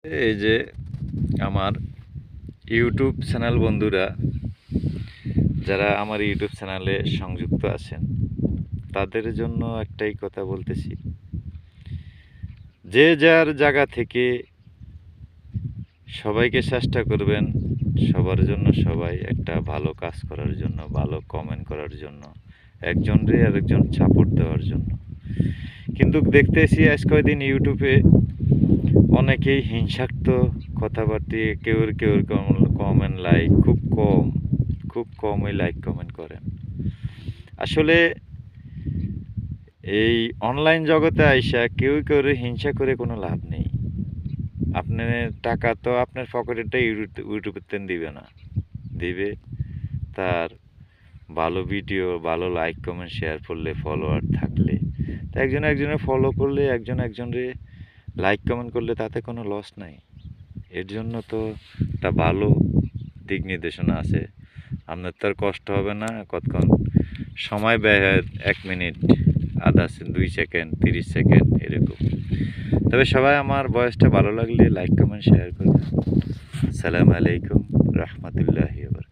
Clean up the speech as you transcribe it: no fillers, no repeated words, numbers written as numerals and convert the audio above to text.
এই যে আমার ইউটিউব চ্যানেল বন্ধুরা যারা আমার ইউটিউব চ্যানেলে সংযুক্ত আছেন তাদের জন্য একটাই কথা বলতেছি, যে যার জায়গা থেকে সবাইকে চেষ্টা করবেন সবার জন্য, সবাই একটা ভালো কাজ করার জন্য, ভালো কমেন্ট করার জন্য, একজনরে আরেকজন সাপোর্ট দেওয়ার জন্য। কিন্তু দেখতেছি আজ কয়দিন ইউটিউবে অনেকেই হিংসাত্মক কথাবার্তা, কেউর কেউর কমেন্ট লাইক খুব কমই লাইক কমেন্ট করেন। আসলে এই অনলাইন জগতে আইসা কেউ হিংসা করে কোনো লাভ নেই। আপনার টাকা তো আপনার পকেটেটা ইউটিউবের তেন দিবে না, দিবে তার ভালো ভিডিও, ভালো লাইক কমেন্ট শেয়ার করলে, ফলোয়ার থাকলে। তো একজন একজনের ফলো করলে, একজন একজনরে লাইক কমেন্ট করলে তাতে কোনো লস নাই। এর জন্য তো একটা ভালো দিক নির্দেশনা আছে। আপনার তো আর কষ্ট হবে না, কতক্ষণ সময় ব্যয় হয়, 1 মিনিট, আধা 2 সেকেন্ড, 30 সেকেন্ড এরকম। তবে সবাই আমার ভয়েসটা ভালো লাগলে লাইক কমেন্ট শেয়ার করবেন। আসসালামু আলাইকুম রহমতুল্লাহি ওয়া বারাকাতুহু।